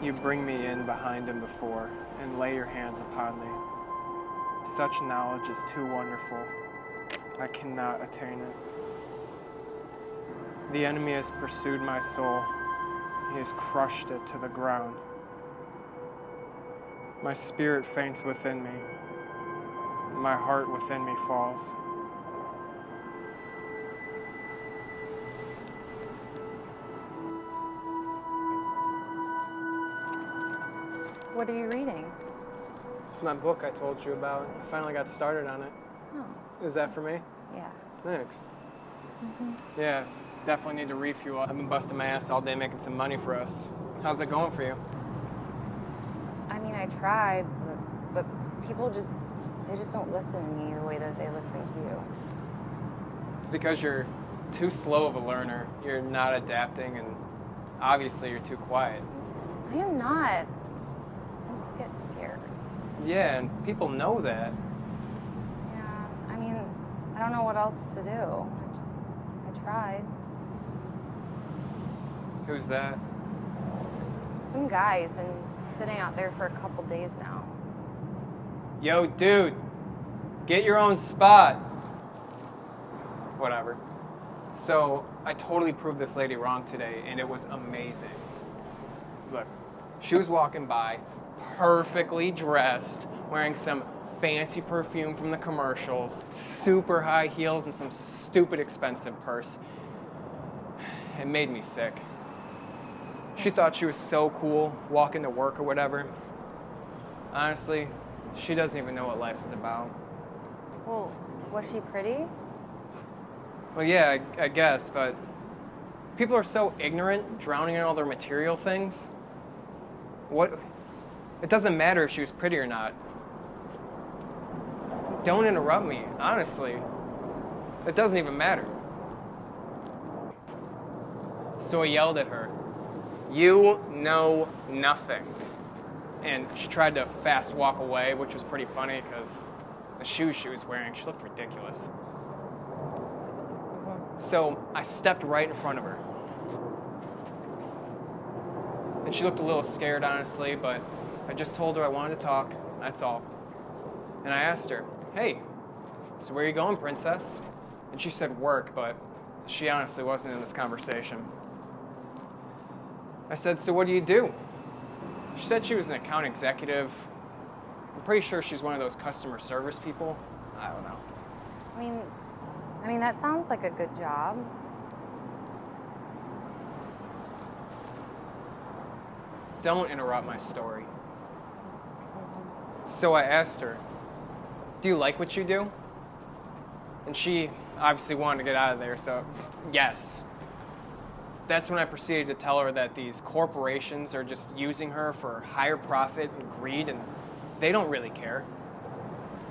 You bring me in behind and before, and lay your hands upon me. Such knowledge is too wonderful. I cannot attain it. The enemy has pursued my soul. He has crushed it to the ground. My spirit faints within me. My heart within me falls. What are you reading? It's my book I told you about. I finally got started on it. Oh. Is that for me? Yeah. Thanks. Mm-hmm. Yeah, definitely need to refuel. I've been busting my ass all day making some money for us. How's that going for you? I mean, I tried, but people they just don't listen to me the way that they listen to you. It's because you're too slow of a learner. You're not adapting, and obviously you're too quiet. I am not. I just get scared. Yeah, and people know that. Yeah, I mean, I don't know what else to do. I tried. Who's that? Some guy's been sitting out there for a couple days now. Yo, dude, get your own spot. Whatever. So, I totally proved this lady wrong today, and it was amazing. Look, she was walking by, perfectly dressed, wearing some fancy perfume from the commercials, super high heels, and some stupid expensive purse. It made me sick. She thought she was so cool, walking to work or whatever. Honestly, she doesn't even know what life is about. Well, was she pretty? Well, yeah, I guess, but people are so ignorant, drowning in all their material things. It doesn't matter if she was pretty or not. Don't interrupt me, honestly. It doesn't even matter. So I yelled at her, "You know nothing." And she tried to fast walk away, which was pretty funny because the shoes she was wearing, she looked ridiculous. So I stepped right in front of her. And she looked a little scared, honestly, but I just told her I wanted to talk, that's all. And I asked her, "Hey, so where are you going, princess?" And she said work, but she honestly wasn't in this conversation. I said, "So what do you do?" She said she was an account executive. I'm pretty sure she's one of those customer service people. I don't know. I mean, that sounds like a good job. Don't interrupt my story. So I asked her, "Do you like what you do?" And she obviously wanted to get out of there, so yes. That's when I proceeded to tell her that these corporations are just using her for higher profit and greed, and they don't really care.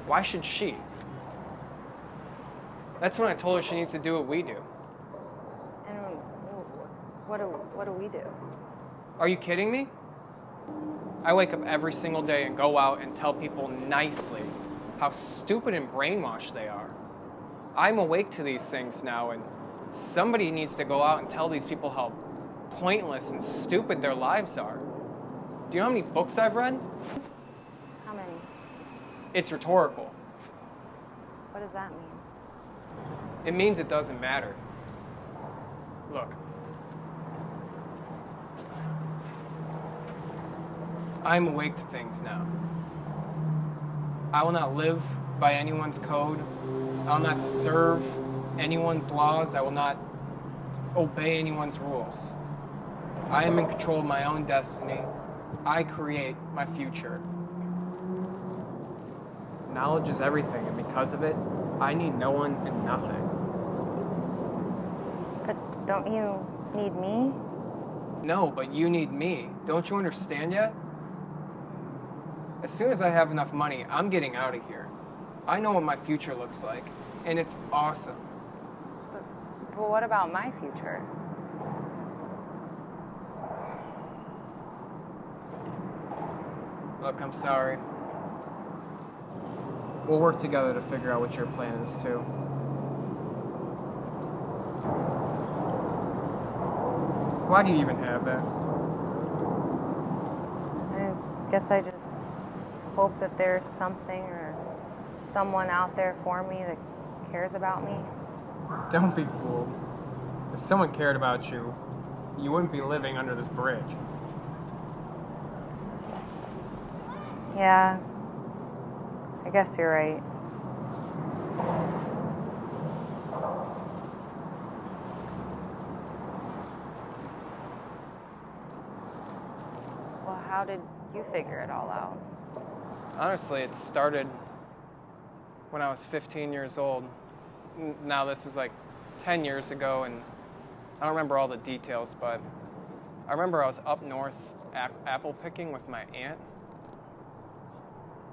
Why should she? That's when I told her she needs to do what we do. And what do we do? Are you kidding me? I wake up every single day and go out and tell people nicely how stupid and brainwashed they are. I'm awake to these things now, and somebody needs to go out and tell these people how pointless and stupid their lives are. Do you know how many books I've read? How many? It's rhetorical. What does that mean? It means it doesn't matter. Look. I'm awake to things now. I will not live by anyone's code. I will not serve anyone's laws. I will not obey anyone's rules. I am in control of my own destiny. I create my future. Knowledge is everything, and because of it, I need no one and nothing. But don't you need me? No, but you need me. Don't you understand yet? As soon as I have enough money, I'm getting out of here. I know what my future looks like, and it's awesome. But what about my future? Look, I'm sorry. We'll work together to figure out what your plan is, too. Why do you even have that? guess I just hope that there's something or someone out there for me that cares about me. Don't be fooled. If someone cared about you, you wouldn't be living under this bridge. Yeah, I guess you're right. Well, how did you figure it all out? Honestly, it started when I was 15 years old. Now this is like 10 years ago, and I don't remember all the details, but I remember I was up north apple picking with my aunt,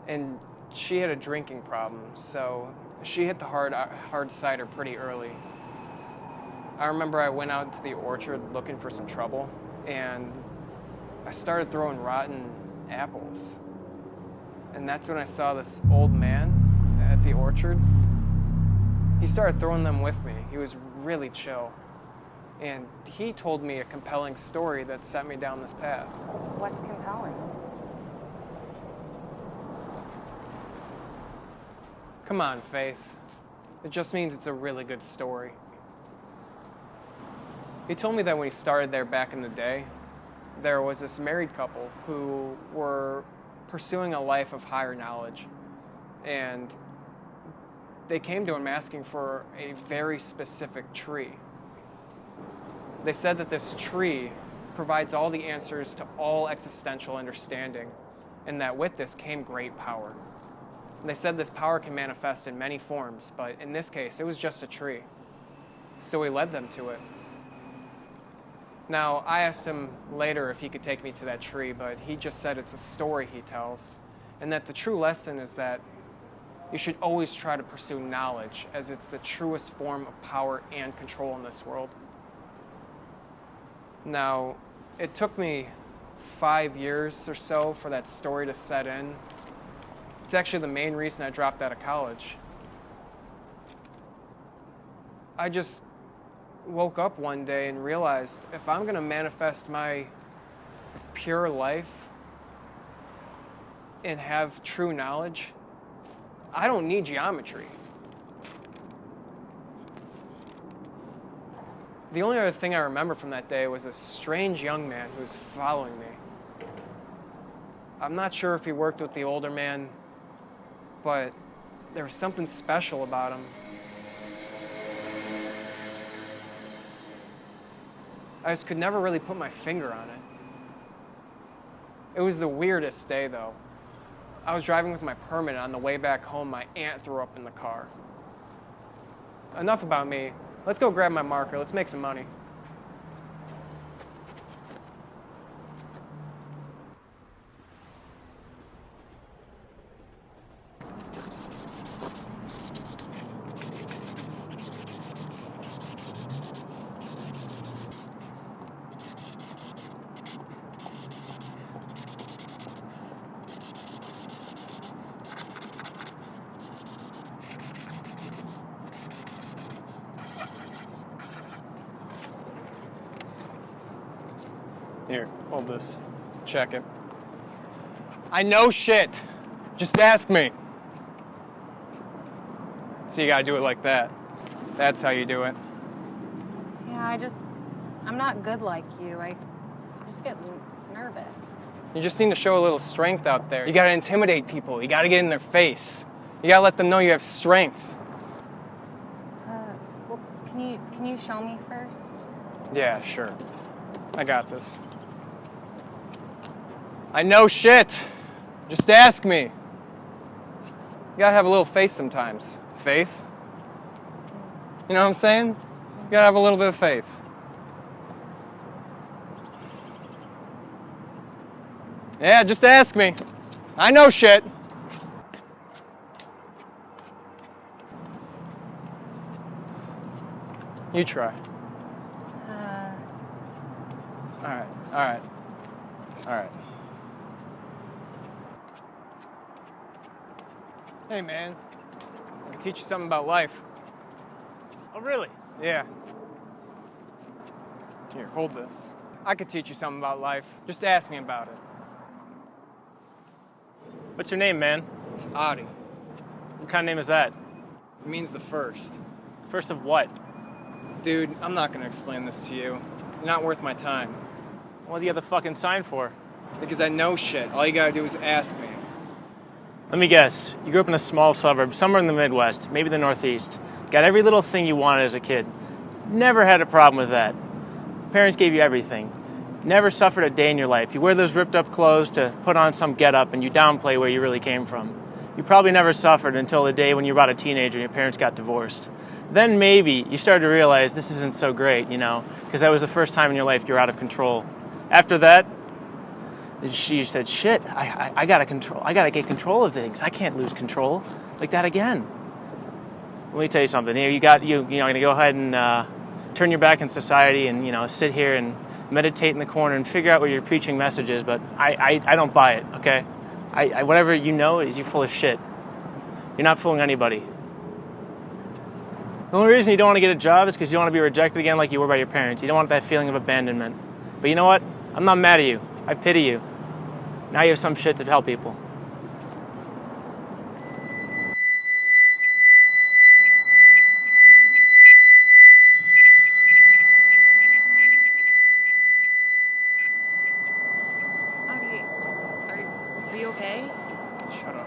and she had a drinking problem, so she hit the hard cider pretty early. I remember I went out into the orchard looking for some trouble, and I started throwing rotten apples. And that's when I saw this old man at the orchard. He started throwing them with me. He was really chill. And he told me a compelling story that set me down this path. What's compelling? Come on, Faith. It just means it's a really good story. He told me that when he started there back in the day, there was this married couple who were pursuing a life of higher knowledge. And they came to him asking for a very specific tree. They said that this tree provides all the answers to all existential understanding, and that with this came great power. They said this power can manifest in many forms, but in this case, it was just a tree. So he led them to it. Now, I asked him later if he could take me to that tree, but he just said it's a story he tells, and that the true lesson is that you should always try to pursue knowledge, as it's the truest form of power and control in this world. Now, it took me 5 years or so for that story to set in. It's actually the main reason I dropped out of college. I just woke up one day and realized if I'm going to manifest my pure life and have true knowledge, I don't need geometry. The only other thing I remember from that day was a strange young man who was following me. I'm not sure if he worked with the older man, but there was something special about him. I just could never really put my finger on it. It was the weirdest day, though. I was driving with my permit, and on the way back home, my aunt threw up in the car. Enough about me. Let's go grab my marker. Let's make some money. Here, hold this. Check it. I know shit. Just ask me. So you gotta do it like that. That's how you do it. Yeah, I'm not good like you. I just get nervous. You just need to show a little strength out there. You gotta intimidate people. You gotta get in their face. You gotta let them know you have strength. Well, can you show me first? Yeah, sure. I got this. I know shit. Just ask me. You gotta have a little faith sometimes. Faith? You know what I'm saying? You gotta have a little bit of faith. Yeah, just ask me. I know shit. You try. All right. Hey, man. I can teach you something about life. Oh, really? Yeah. Here, hold this. I could teach you something about life. Just ask me about it. What's your name, man? It's Adi. What kind of name is that? It means the first. First of what? Dude, I'm not gonna explain this to you. You're not worth my time. What do you have the fucking sign for? Because I know shit. All you gotta do is ask me. Let me guess. You grew up in a small suburb, somewhere in the Midwest, maybe the Northeast. Got every little thing you wanted as a kid. Never had a problem with that. Parents gave you everything. Never suffered a day in your life. You wear those ripped up clothes to put on some get-up and you downplay where you really came from. You probably never suffered until the day when you were about a teenager and your parents got divorced. Then maybe you started to realize this isn't so great, because that was the first time in your life you were out of control. After that, she said, shit, I gotta get control of things. I can't lose control like that again. Let me tell you something. You're gonna go ahead and turn your back on society and sit here and meditate in the corner and figure out what your preaching message is, but I don't buy it, okay? Whatever you know is you're full of shit. You're not fooling anybody. The only reason you don't want to get a job is because you don't want to be rejected again like you were by your parents. You don't want that feeling of abandonment. But you know what? I'm not mad at you. I pity you. Now you have some shit to help people. Adi, are you okay? Shut up.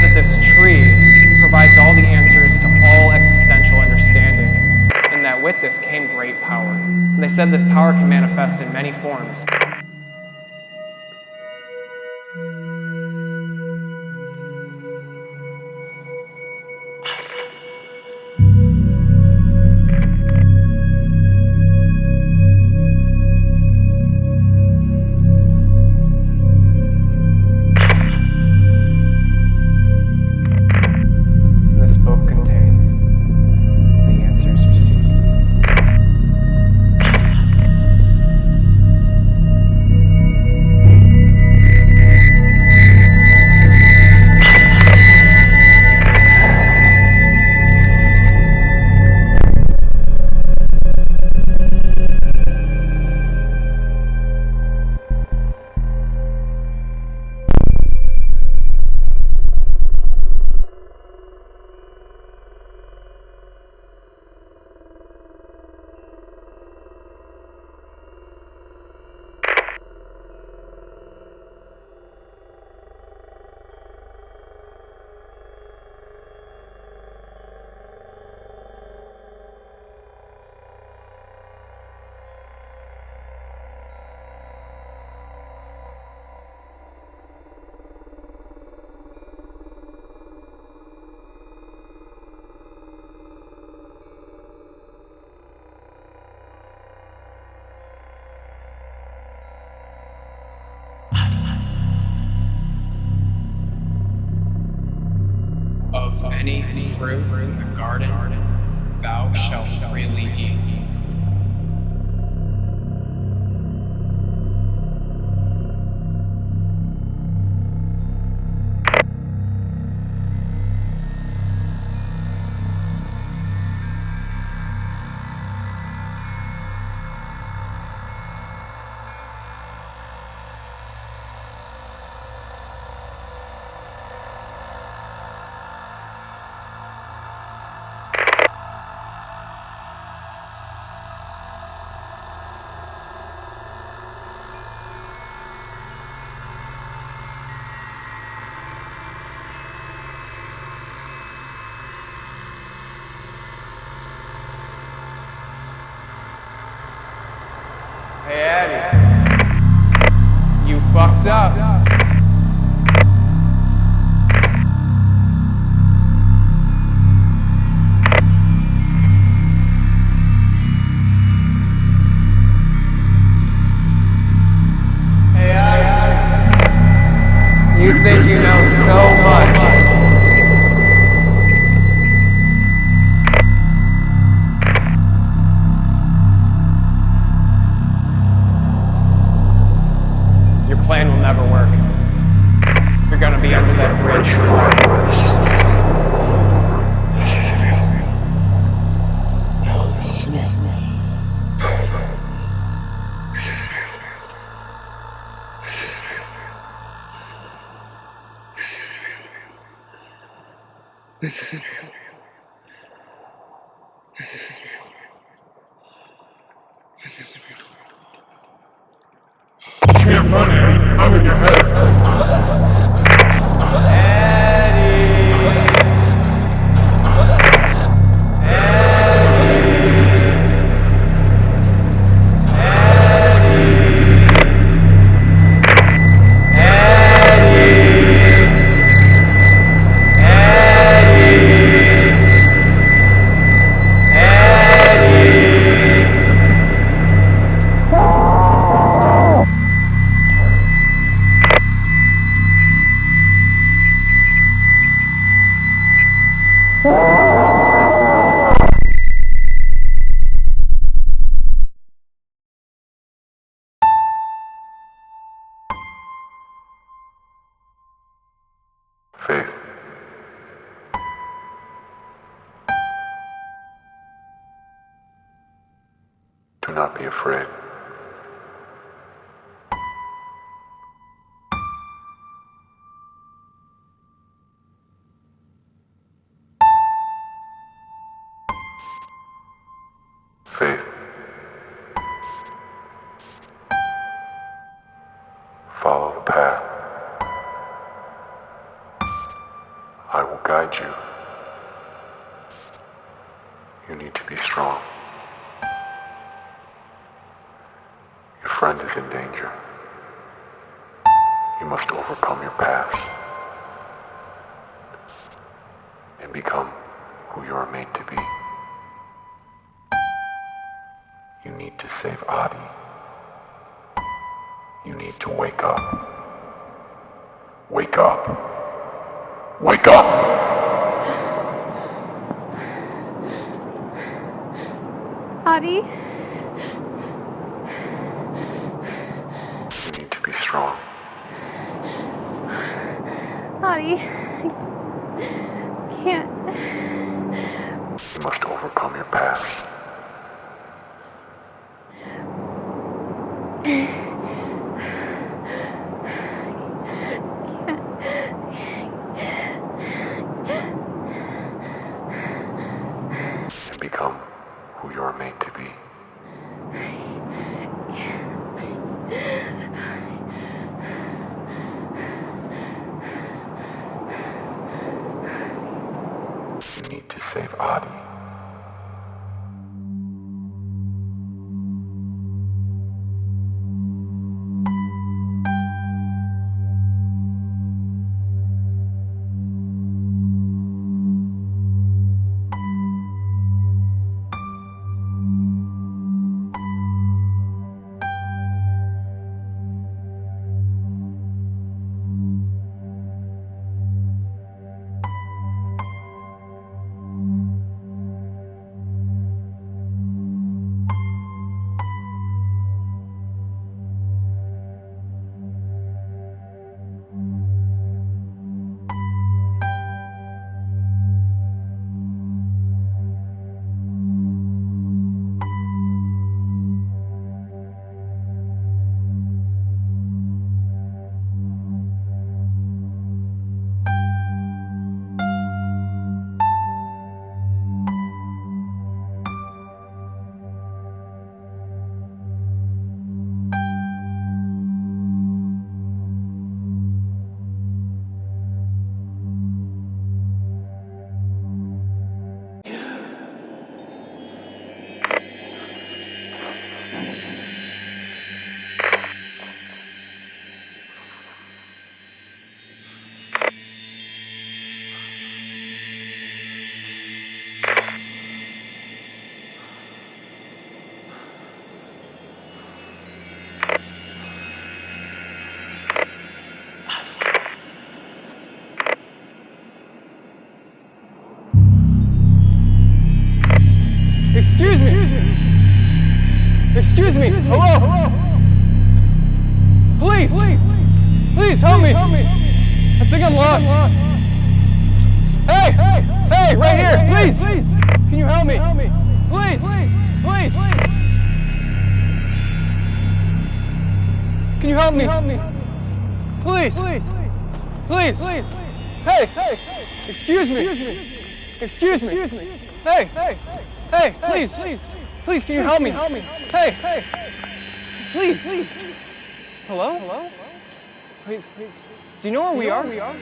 that this tree provides all the answers to all existential understanding, and that with this came great power. And they said this power can manifest in many forms. This book contains the answers you seek. Of any fruit in the garden, thou shalt freely eat. Hey, Addie, you fucked up. Hey, Addie, you think you know so much. Your plan will never work. You're gonna be under that bridge. This isn't real. This isn't real. No, this isn't real. This isn't real. This isn't real. This isn't real. This isn't real. This isn't real. This isn't real. You can't run, Eddie. I'm in your head. Faith. Do not be afraid. Faith. Follow the path. I will guide you. You need to be strong. Your friend is in danger. You must overcome your past and become who you are made to be. You need to save Adi. You need to wake up. Wake up. Wake up! Adi? You need to be strong. Adi? I can't. You must overcome your past. And become who you are made to be. You need to save Adi. Excuse me! Excuse me! Hello! Please! Please help me! I think I'm lost. Hey! Hey! Right here! Please! Can you help me? Please! Please! Can you help me? Please! Please! Hey! Excuse me! Excuse me! Hey! Hey, please! Please, can you help me? Hey! Please! Hello? Wait, do you know where we are?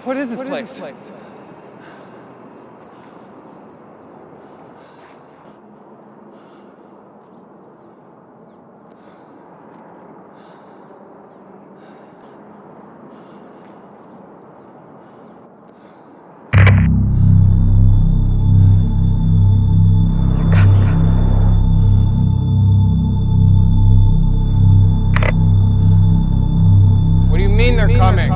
What is this place? What do you mean they're coming?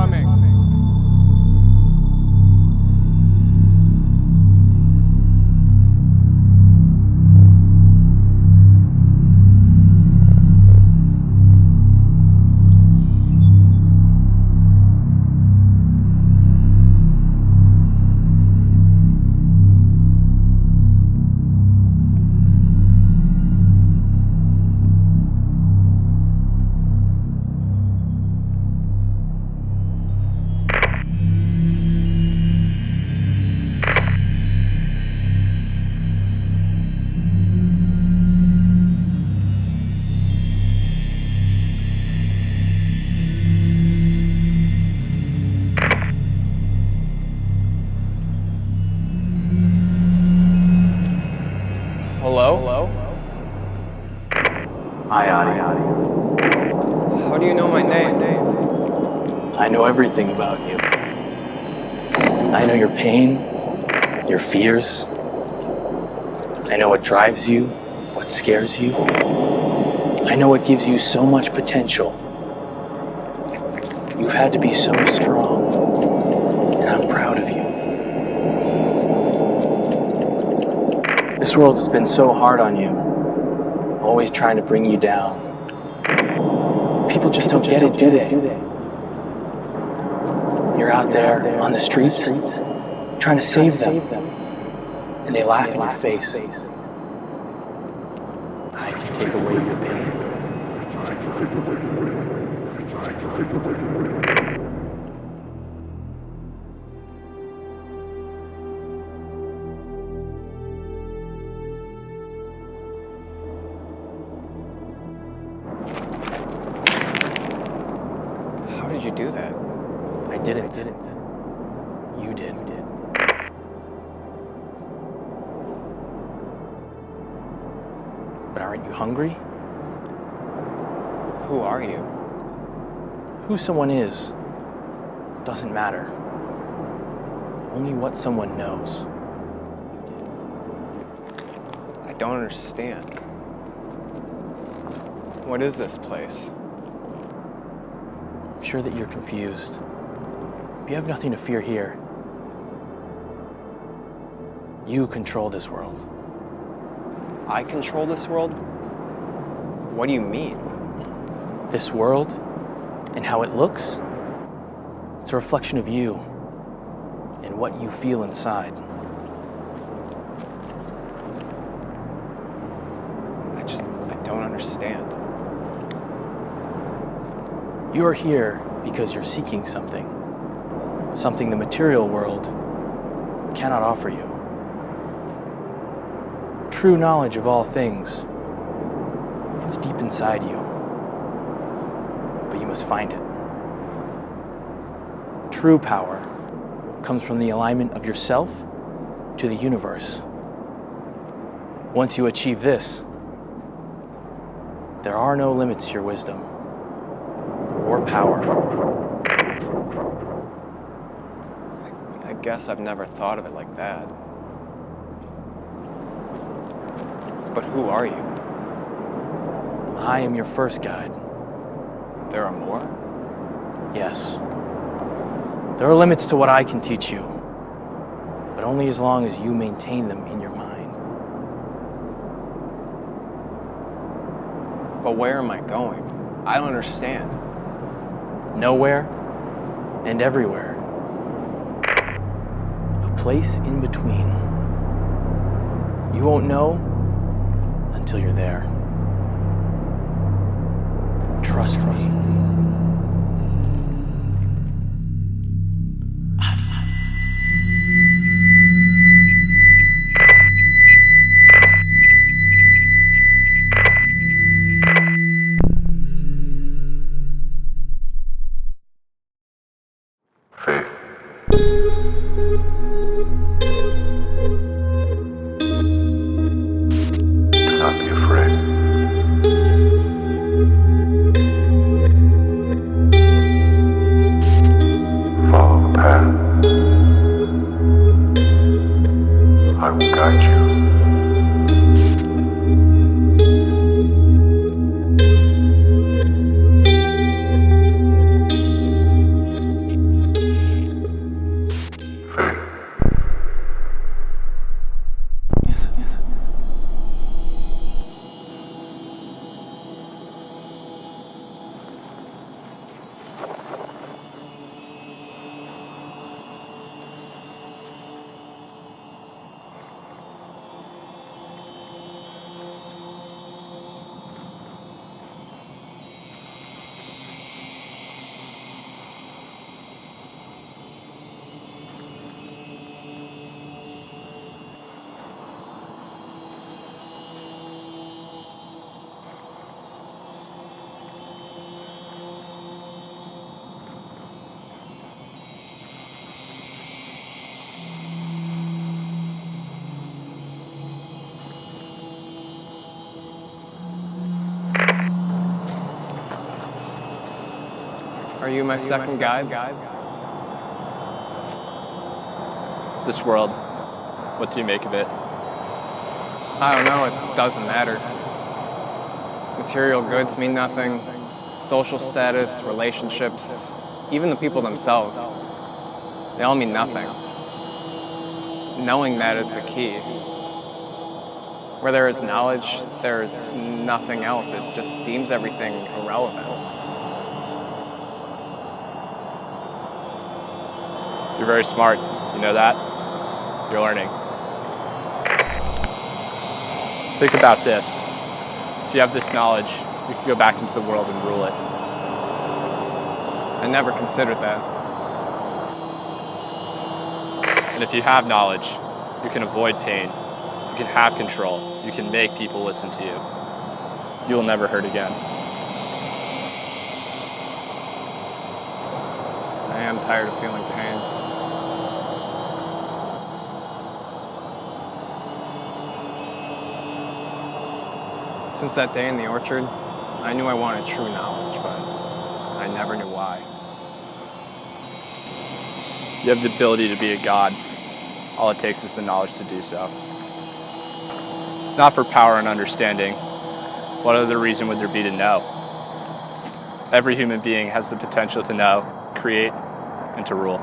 know my name? I know everything about you. I know your pain, your fears. I know what drives you, what scares you. I know what gives you so much potential. You've had to be so strong, and I'm proud of you. This world has been so hard on you, always trying to bring you down. People just don't get it, do they? You're out there on the streets, trying to save them, and they laugh in your face. I can take away your pain. How did you do that? I didn't. You did. But aren't you hungry? Who are you? Who someone is doesn't matter. Only what someone knows. I don't understand. What is this place? I'm sure that you're confused. You have nothing to fear here. You control this world. I control this world? What do you mean? This world and how it looks, it's a reflection of you and what you feel inside. I don't understand. You are here because you're seeking something the material world cannot offer you. True knowledge of all things, it's deep inside you, but you must find it. True power comes from the alignment of yourself to the universe. Once you achieve this, there are no limits to your wisdom or power. I guess I've never thought of it like that. But who are you? I am your first guide. There are more? Yes. There are limits to what I can teach you, but only as long as you maintain them in your mind. But where am I going? I don't understand. Nowhere and everywhere. A place in between. You won't know until you're there. Trust me. Faith. Do not be afraid. Are you my second guide? This world, what do you make of it? I don't know, it doesn't matter. Material goods mean nothing. Social status, relationships, even the people themselves, they all mean nothing. Knowing that is the key. Where there is knowledge, there is nothing else. It just deems everything irrelevant. You're very smart, you know that? You're learning. Think about this. If you have this knowledge, you can go back into the world and rule it. I never considered that. And if you have knowledge, you can avoid pain. You can have control. You can make people listen to you. You will never hurt again. I am tired of feeling pain. Since that day in the orchard, I knew I wanted true knowledge, but I never knew why. You have the ability to be a god. All it takes is the knowledge to do so. Not for power and understanding. What other reason would there be to know? Every human being has the potential to know, create, and to rule.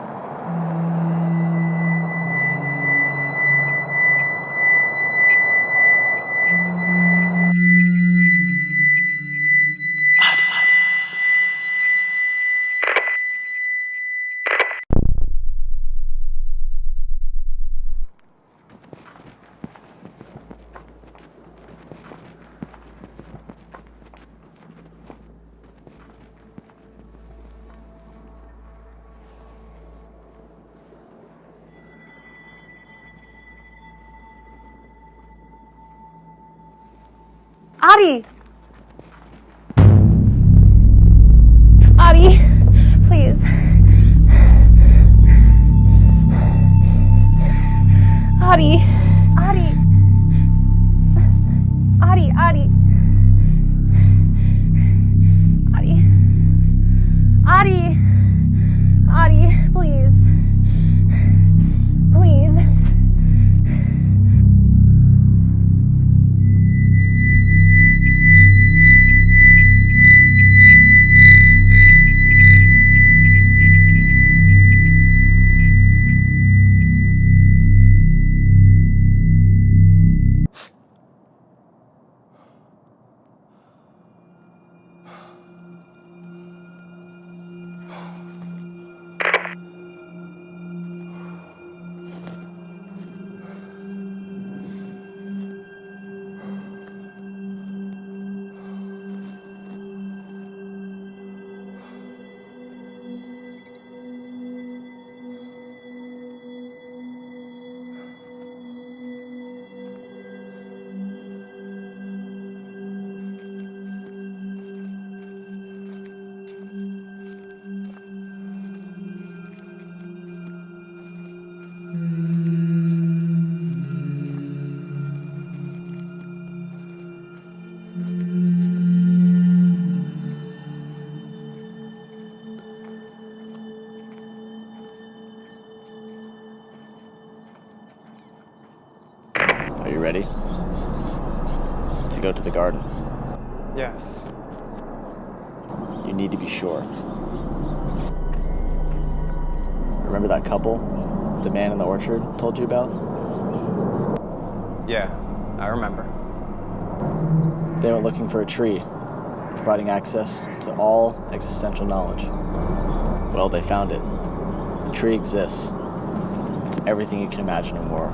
Adi! Adi, please. Adi. Adi. Adi, Adi. Adi. Adi. Adi, please. Please. Are you ready to go to the garden? Yes. You need to be sure. Remember that couple the man in the orchard told you about? Yeah, I remember. They were looking for a tree, providing access to all existential knowledge. Well, they found it. The tree exists. It's everything you can imagine and more.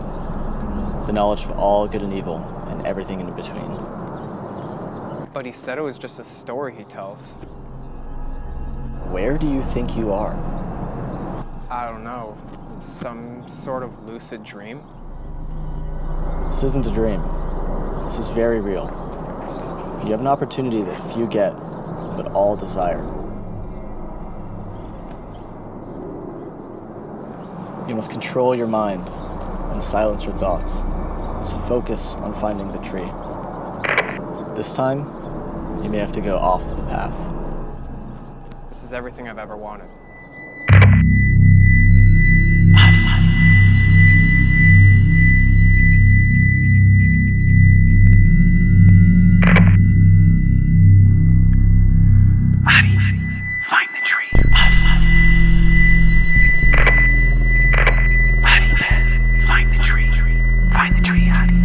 The knowledge of all good and evil, and everything in between. But he said it was just a story he tells. Where do you think you are? I don't know. Some sort of lucid dream? This isn't a dream. This is very real. You have an opportunity that few get, but all desire. You must control your mind and silence your thoughts. Just focus on finding the tree. This time, you may have to go off the path. This is is everything I've ever wanted. Find the tree. Adi, Ben, find the tree. Find the tree, Adi.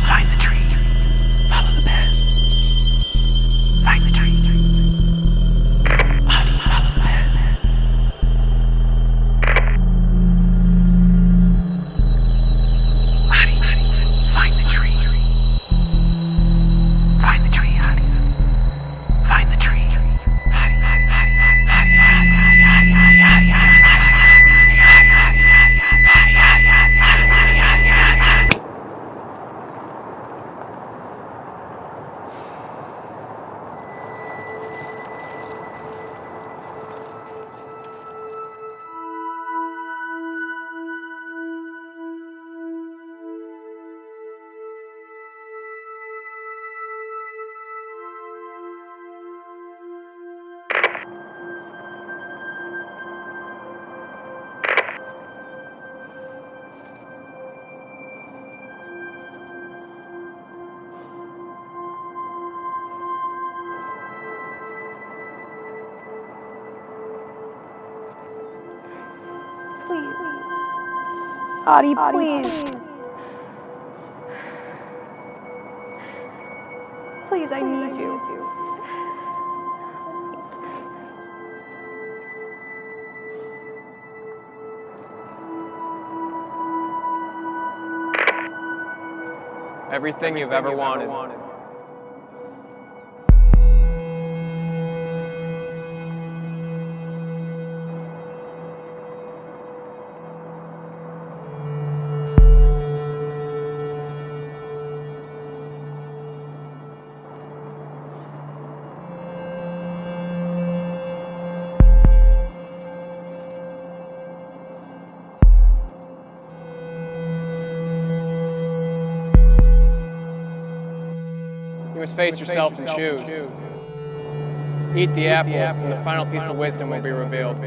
Find the tree. Follow the bed. Find the tree. Adi, follow the bed. Adi, find the tree. Find the tree, Adi. Find the tree. Adi, please. Please, I need you. Everything you've ever wanted. You must face yourself and choose. Eat the apple, and the final piece of wisdom will be revealed.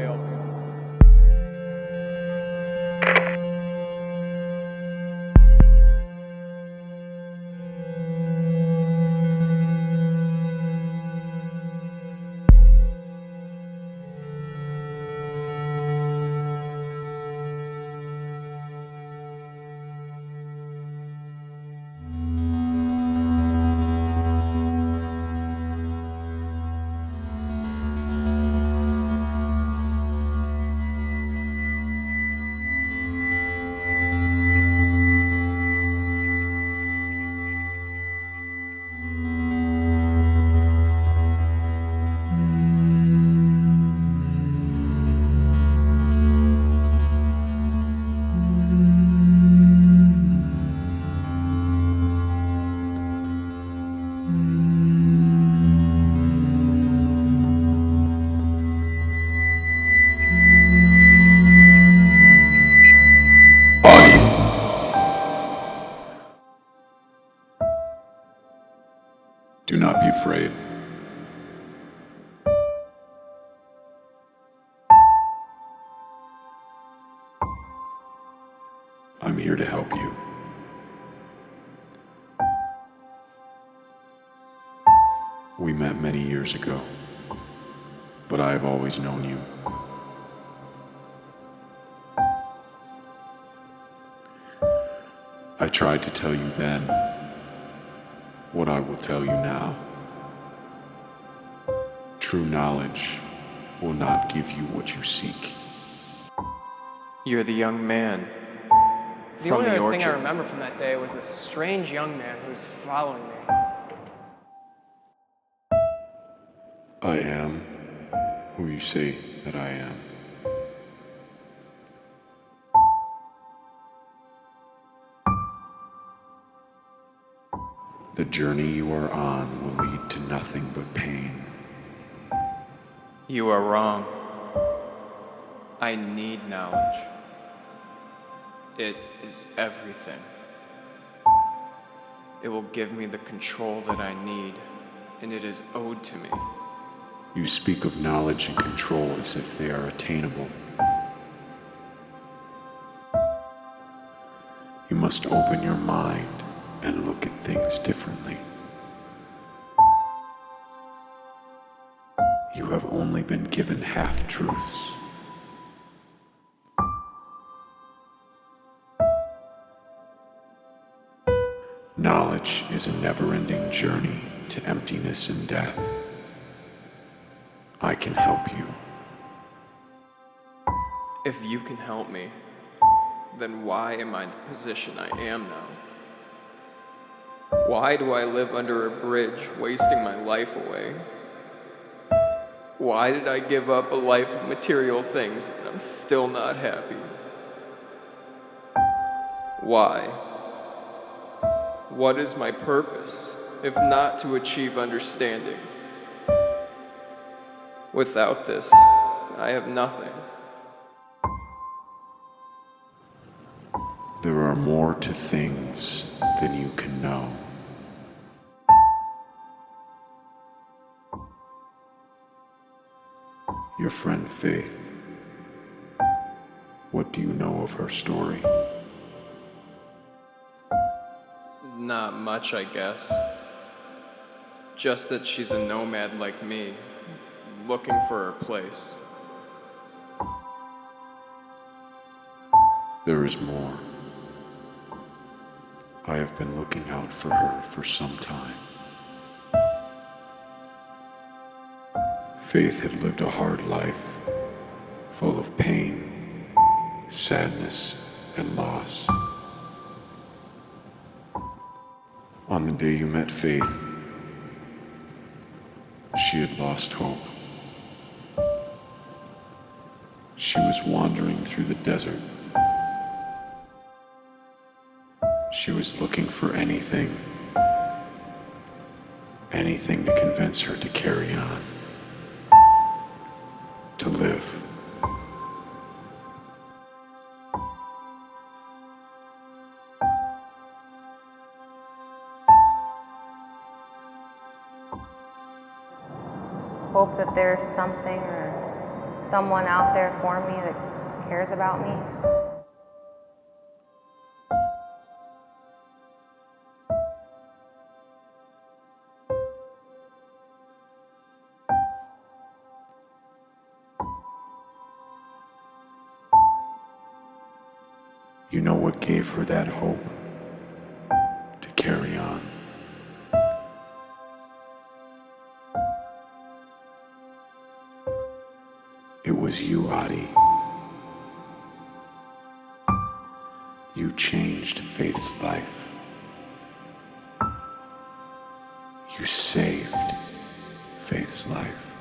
Do not be afraid. I'm here to help you. We met many years ago, but I have always known you. I tried to tell you then what I will tell you now. True knowledge will not give you what you seek. You're the young man The from only the other orchard. thing I remember from that day was a strange young man who was following me. I am who you say that I am. The journey you are on will lead to nothing but pain. You are wrong. I need knowledge. It is everything. It will give me the control that I need, and it is owed to me. You speak of knowledge and control as if they are attainable. You must open your mind and look at things differently. You have only been given half-truths. Knowledge is a never-ending journey to emptiness and death. I can help you. If you can help me, then why am I in the position I am now? Why do I live under a bridge, wasting my life away? Why did I give up a life of material things and I'm still not happy? Why? What is my purpose, if not to achieve understanding? Without this, I have nothing. There are more to things than you can know. Your friend Faith, what do you know of her story? Not much, I guess. Just that she's a nomad like me, looking for her place. There is more. I have been looking out for her for some time. Faith had lived a hard life, full of pain, sadness, and loss. On the day you met Faith, she had lost hope. She was wandering through the desert. She was looking for anything to convince her to carry on, to live. Hope that there's something or someone out there for me that cares about me. You know what gave her that hope to carry on? It was you, Adi. You changed Faith's life. You saved Faith's life.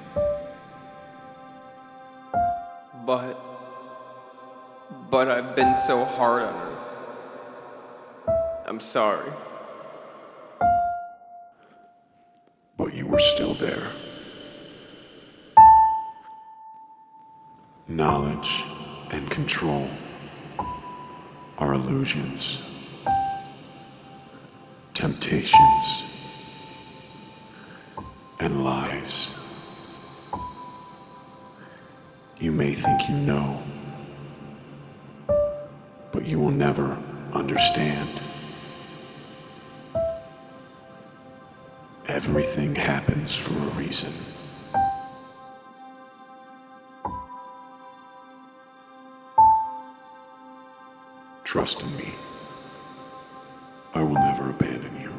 But I've been so hard on her. I'm sorry. But you were still there. Knowledge and control are illusions, temptations, and lies. You may think you know, but you will never understand. Everything happens for a reason. Trust in me. I will never abandon you.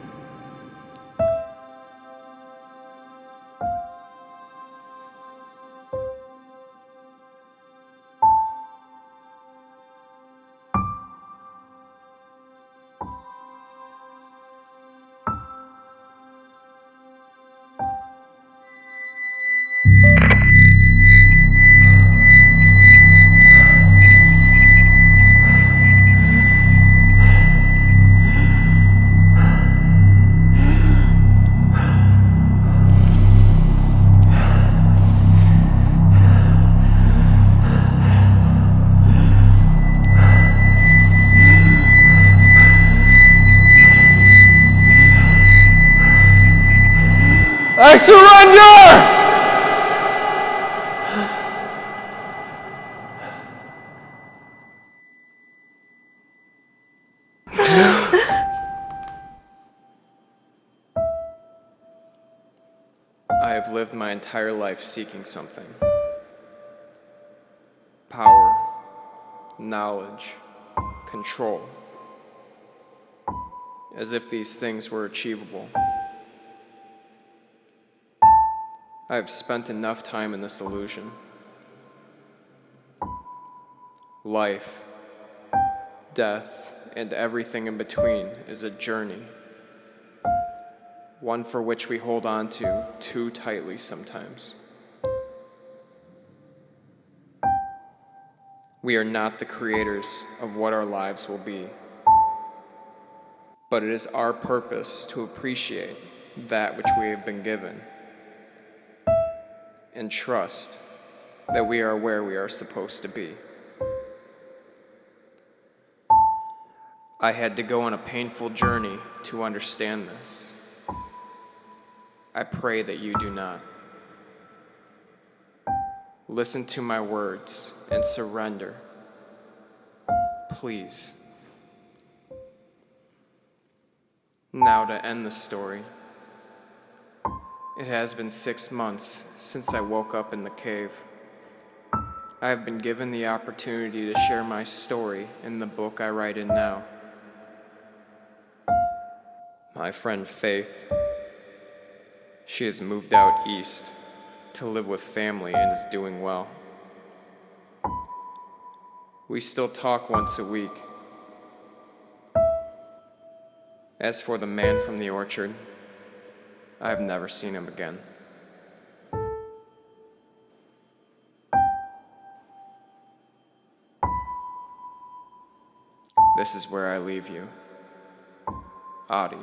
I surrender! I've lived my entire life seeking something. Power, knowledge, control. As if these things were achievable. I have spent enough time in this illusion. Life, death, and everything in between is a journey. One for which we hold on to too tightly sometimes. We are not the creators of what our lives will be, but it is our purpose to appreciate that which we have been given and trust that we are where we are supposed to be. I had to go on a painful journey to understand this. I pray that you do not. Listen to my words and surrender, please. Now to end the story. It has been 6 months since I woke up in the cave. I have been given the opportunity to share my story in the book I write in now. My friend Faith, she has moved out east to live with family and is doing well. We still talk once a week. As for the man from the orchard, I have never seen him again. This is where I leave you. Adi.